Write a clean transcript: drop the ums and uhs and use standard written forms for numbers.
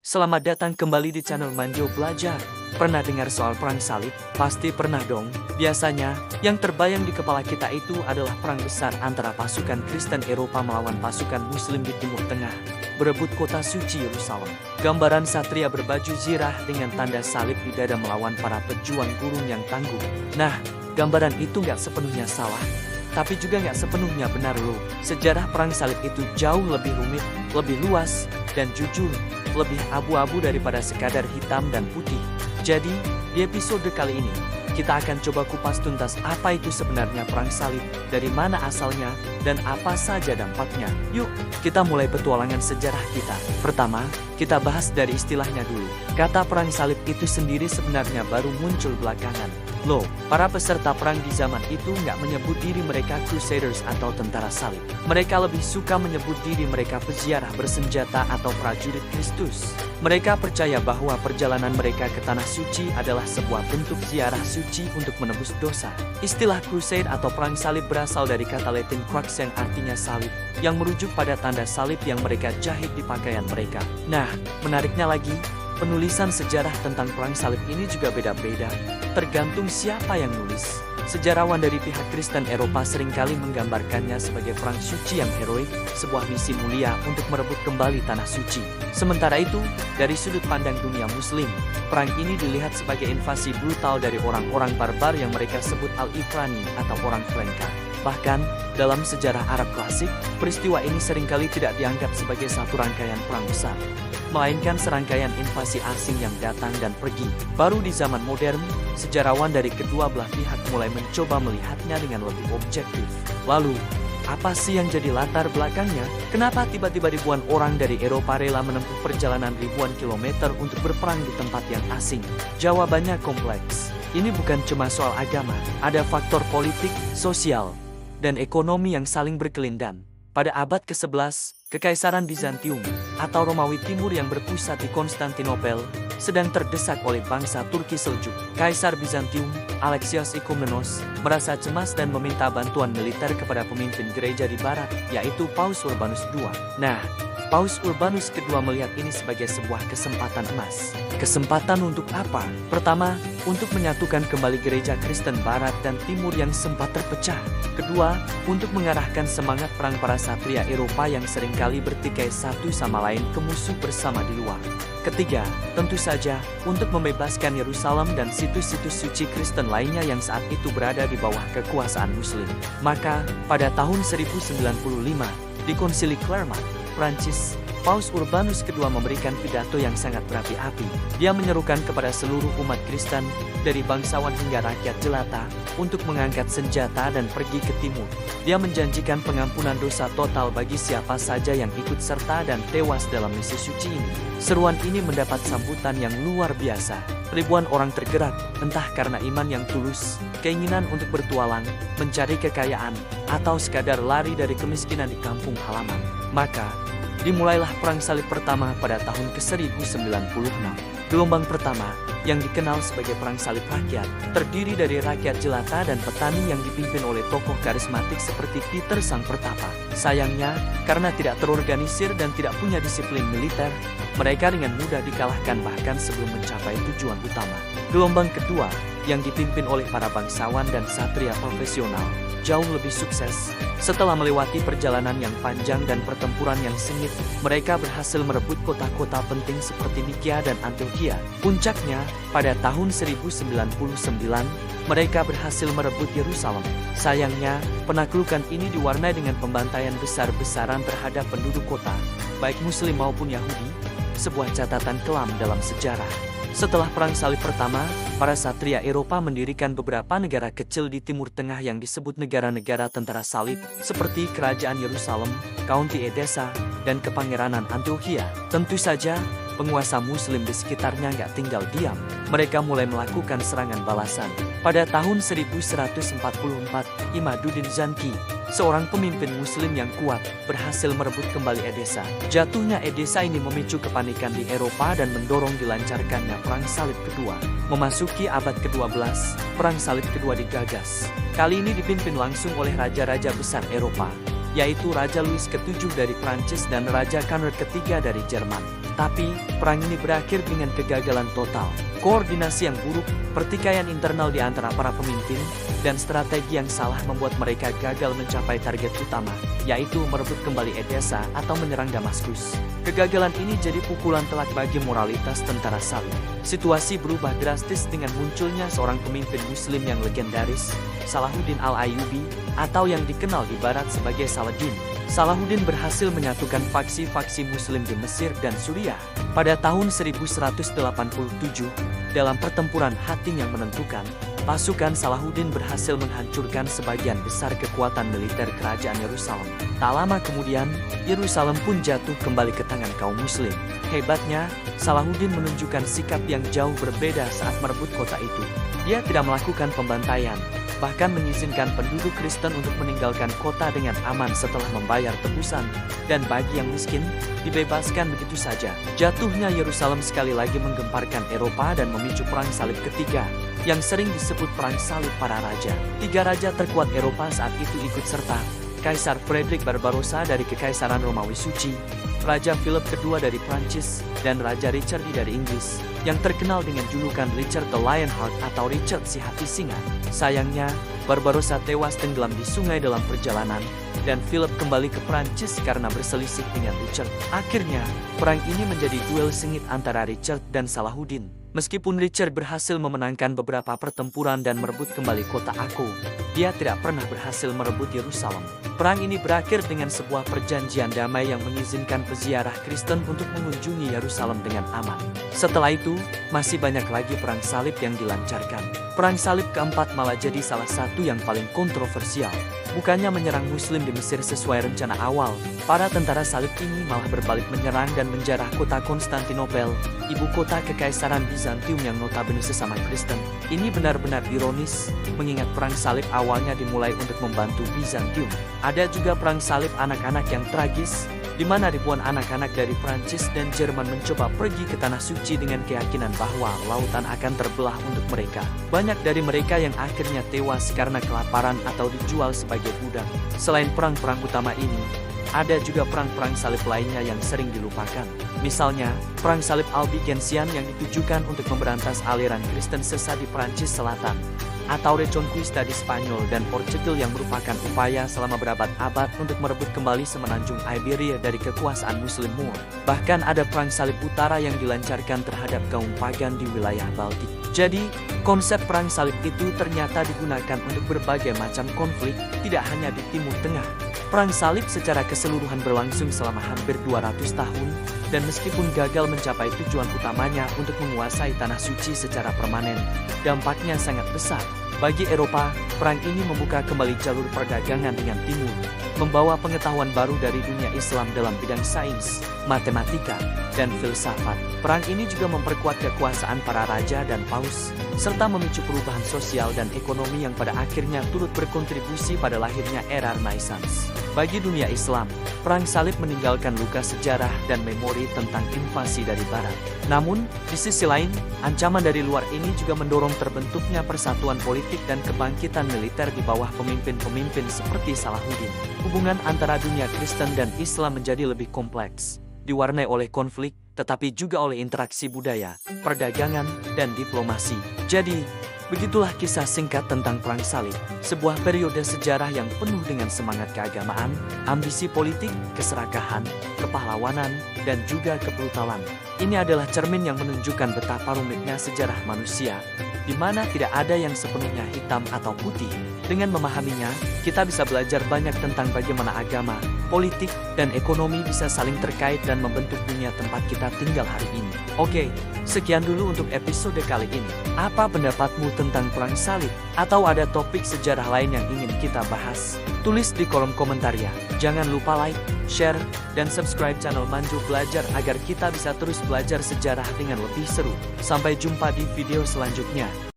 Selamat datang kembali di channel Manjo Belajar. Pernah dengar soal perang salib? Pasti pernah dong. Biasanya, yang terbayang di kepala kita itu adalah perang besar antara pasukan Kristen Eropa melawan pasukan Muslim di Timur Tengah, berebut kota suci Yerusalem. Gambaran satria berbaju zirah dengan tanda salib di dada melawan para pejuang gurun yang tangguh. Nah, gambaran itu nggak sepenuhnya salah, tapi juga nggak sepenuhnya benar loh. Sejarah perang salib itu jauh lebih rumit, lebih luas, dan jujur, lebih abu-abu daripada sekadar hitam dan putih. Jadi, di episode kali ini, kita akan coba kupas tuntas apa itu sebenarnya perang salib, dari mana asalnya, dan apa saja dampaknya. Yuk, kita mulai petualangan sejarah kita. Pertama, kita bahas dari istilahnya dulu. Kata perang salib itu sendiri sebenarnya baru muncul belakangan. Loh, para peserta perang di zaman itu nggak menyebut diri mereka Crusaders atau tentara salib. Mereka lebih suka menyebut diri mereka peziarah bersenjata atau prajurit Kristus. Mereka percaya bahwa perjalanan mereka ke Tanah Suci adalah sebuah bentuk ziarah suci untuk menebus dosa. Istilah Crusade atau perang salib berasal dari kata Latin crux yang artinya salib, yang merujuk pada tanda salib yang mereka jahit di pakaian mereka. Nah, menariknya lagi, penulisan sejarah tentang perang salib ini juga beda-beda, tergantung siapa yang nulis. Sejarawan dari pihak Kristen Eropa seringkali menggambarkannya sebagai perang suci yang heroik, sebuah misi mulia untuk merebut kembali Tanah Suci. Sementara itu, dari sudut pandang dunia Muslim, perang ini dilihat sebagai invasi brutal dari orang-orang barbar yang mereka sebut Al-Ifrani atau orang Franka. Bahkan, dalam sejarah Arab klasik, peristiwa ini seringkali tidak dianggap sebagai satu rangkaian perang besar, melainkan serangkaian invasi asing yang datang dan pergi. Baru di zaman modern, sejarawan dari kedua belah pihak mulai mencoba melihatnya dengan lebih objektif. Lalu, apa sih yang jadi latar belakangnya? Kenapa tiba-tiba ribuan orang dari Eropa rela menempuh perjalanan ribuan kilometer untuk berperang di tempat yang asing? Jawabannya kompleks. Ini bukan cuma soal agama, ada faktor politik, sosial, dan ekonomi yang saling berkelindan. Pada abad ke-11, Kekaisaran Bizantium atau Romawi Timur yang berpusat di Konstantinopel sedang terdesak oleh bangsa Turki Seljuk. Kaisar Bizantium, Alexios I Komnenos, merasa cemas dan meminta bantuan militer kepada pemimpin gereja di barat, yaitu Paus Urbanus II. Nah, Paus Urbanus II melihat ini sebagai sebuah kesempatan emas. Kesempatan untuk apa? Pertama, untuk menyatukan kembali gereja Kristen Barat dan Timur yang sempat terpecah. Kedua, untuk mengarahkan semangat perang para satria Eropa yang seringkali bertikai satu sama lain ke musuh bersama di luar. Ketiga, tentu saja, untuk membebaskan Yerusalem dan situs-situs suci Kristen lainnya yang saat itu berada di bawah kekuasaan Muslim. Maka, pada tahun 1095, di Konsili Clermont, Prancis, Paus Urbanus II memberikan pidato yang sangat berapi-api. Dia menyerukan kepada seluruh umat Kristen, dari bangsawan hingga rakyat jelata, untuk mengangkat senjata dan pergi ke timur. Dia menjanjikan pengampunan dosa total bagi siapa saja yang ikut serta dan tewas dalam misi suci ini. Seruan ini mendapat sambutan yang luar biasa. Ribuan orang tergerak, entah karena iman yang tulus, keinginan untuk bertualang, mencari kekayaan, atau sekadar lari dari kemiskinan di kampung halaman. Maka, dimulailah perang salib pertama pada tahun ke-1096. Gelombang pertama, yang dikenal sebagai perang salib rakyat, terdiri dari rakyat jelata dan petani yang dipimpin oleh tokoh karismatik seperti Peter Sang Pertapa. Sayangnya, karena tidak terorganisir dan tidak punya disiplin militer, mereka dengan mudah dikalahkan bahkan sebelum mencapai tujuan utama. Gelombang kedua, yang dipimpin oleh para bangsawan dan satria profesional, jauh lebih sukses. Setelah melewati perjalanan yang panjang dan pertempuran yang sengit, mereka berhasil merebut kota-kota penting seperti Nikaia dan Antioquia. Puncaknya, pada tahun 1099, mereka berhasil merebut Yerusalem. Sayangnya, penaklukan ini diwarnai dengan pembantaian besar-besaran terhadap penduduk kota, baik Muslim maupun Yahudi, sebuah catatan kelam dalam sejarah. Setelah Perang Salib Pertama, para satria Eropa mendirikan beberapa negara kecil di Timur Tengah yang disebut negara-negara tentara salib, seperti Kerajaan Yerusalem, County Edessa, dan Kepangeranan Antioquia. Tentu saja, penguasa Muslim di sekitarnya nggak tinggal diam. Mereka mulai melakukan serangan balasan. Pada tahun 1144, Imaduddin Zanki, seorang pemimpin Muslim yang kuat, berhasil merebut kembali Edessa. Jatuhnya Edessa ini memicu kepanikan di Eropa dan mendorong dilancarkannya Perang Salib Kedua. Memasuki abad ke-12, Perang Salib Kedua digagas. Kali ini dipimpin langsung oleh raja-raja besar Eropa, yaitu Raja Louis ke-7 dari Prancis dan Raja Conrad III dari Jerman. Tapi, perang ini berakhir dengan kegagalan total. Koordinasi yang buruk, pertikaian internal di antara para pemimpin, dan strategi yang salah membuat mereka gagal mencapai target utama, yaitu merebut kembali Edessa atau menyerang Damaskus. Kegagalan ini jadi pukulan telak bagi moralitas tentara salib. Situasi berubah drastis dengan munculnya seorang pemimpin muslim yang legendaris, Salahuddin al-Ayyubi, atau yang dikenal di barat sebagai Saladin. Salahuddin berhasil menyatukan faksi-faksi muslim di Mesir dan Suriah. Pada tahun 1187, dalam pertempuran Hattin yang menentukan, pasukan Salahuddin berhasil menghancurkan sebagian besar kekuatan militer kerajaan Yerusalem. Tak lama kemudian, Yerusalem pun jatuh kembali ke tangan kaum muslim. Hebatnya, Salahuddin menunjukkan sikap yang jauh berbeda saat merebut kota itu. Dia tidak melakukan pembantaian, bahkan mengizinkan penduduk Kristen untuk meninggalkan kota dengan aman setelah membayar tebusan, dan bagi yang miskin, dibebaskan begitu saja. Jatuhnya Yerusalem sekali lagi menggemparkan Eropa dan memicu Perang Salib ketiga, yang sering disebut Perang Salib para Raja. 3 raja terkuat Eropa saat itu ikut serta, Kaisar Frederick Barbarossa dari Kekaisaran Romawi Suci, Raja Philip II dari Prancis, dan Raja Richard I dari Inggris, yang terkenal dengan julukan Richard the Lionheart atau Richard si hati singa. Sayangnya, Barbarossa tewas tenggelam di sungai dalam perjalanan, dan Philip kembali ke Prancis karena berselisih dengan Richard. Akhirnya, perang ini menjadi duel sengit antara Richard dan Salahuddin. Meskipun Richard berhasil memenangkan beberapa pertempuran dan merebut kembali kota Akko, dia tidak pernah berhasil merebut Yerusalem. Perang ini berakhir dengan sebuah perjanjian damai yang mengizinkan peziarah Kristen untuk mengunjungi Yerusalem dengan aman. Setelah itu, masih banyak lagi perang salib yang dilancarkan. Perang salib keempat malah jadi salah satu yang paling kontroversial. Bukannya menyerang Muslim di Mesir sesuai rencana awal, para tentara salib ini malah berbalik menyerang dan menjarah kota Konstantinopel, ibu kota Kekaisaran Bizantium yang notabene sesama Kristen. Ini benar-benar ironis, mengingat perang salib awalnya dimulai untuk membantu Bizantium. Ada juga perang salib anak-anak yang tragis, di mana ribuan anak-anak dari Prancis dan Jerman mencoba pergi ke Tanah Suci dengan keyakinan bahwa lautan akan terbelah untuk mereka. Banyak dari mereka yang akhirnya tewas karena kelaparan atau dijual sebagai budak. Selain perang-perang utama ini, ada juga perang-perang salib lainnya yang sering dilupakan. Misalnya, perang salib Albigensian yang ditujukan untuk memberantas aliran Kristen sesat di Prancis Selatan, atau Reconquista di Spanyol dan Portugal yang merupakan upaya selama berabad-abad untuk merebut kembali semenanjung Iberia dari kekuasaan Muslim Moor. Bahkan ada perang salib utara yang dilancarkan terhadap kaum pagan di wilayah Baltik. Jadi, konsep perang salib itu ternyata digunakan untuk berbagai macam konflik, tidak hanya di Timur Tengah. Perang salib secara keseluruhan berlangsung selama hampir 200 tahun, dan meskipun gagal mencapai tujuan utamanya untuk menguasai Tanah Suci secara permanen, dampaknya sangat besar. Bagi Eropa, perang ini membuka kembali jalur perdagangan dengan Timur, membawa pengetahuan baru dari dunia Islam dalam bidang sains, matematika, dan filsafat. Perang ini juga memperkuat kekuasaan para raja dan paus, serta memicu perubahan sosial dan ekonomi yang pada akhirnya turut berkontribusi pada lahirnya era Renaissance. Bagi dunia Islam, perang salib meninggalkan luka sejarah dan memori tentang invasi dari Barat. Namun, di sisi lain, ancaman dari luar ini juga mendorong terbentuknya persatuan politik dan kebangkitan militer di bawah pemimpin-pemimpin seperti Salahuddin. Hubungan antara dunia Kristen dan Islam menjadi lebih kompleks, diwarnai oleh konflik, tetapi juga oleh interaksi budaya, perdagangan, dan diplomasi. Jadi, begitulah kisah singkat tentang Perang Salib, sebuah periode sejarah yang penuh dengan semangat keagamaan, ambisi politik, keserakahan, kepahlawanan, dan juga kebrutalan. Ini adalah cermin yang menunjukkan betapa rumitnya sejarah manusia, di mana tidak ada yang sepenuhnya hitam atau putih. Dengan memahaminya, kita bisa belajar banyak tentang bagaimana agama, politik, dan ekonomi bisa saling terkait dan membentuk dunia tempat kita tinggal hari ini. Oke, sekian dulu untuk episode kali ini. Apa pendapatmu tentang Perang Salib? Atau ada topik sejarah lain yang ingin kita bahas? Tulis di kolom komentar ya. Jangan lupa like, share, dan subscribe channel Manjo Belajar agar kita bisa terus belajar sejarah dengan lebih seru. Sampai jumpa di video selanjutnya.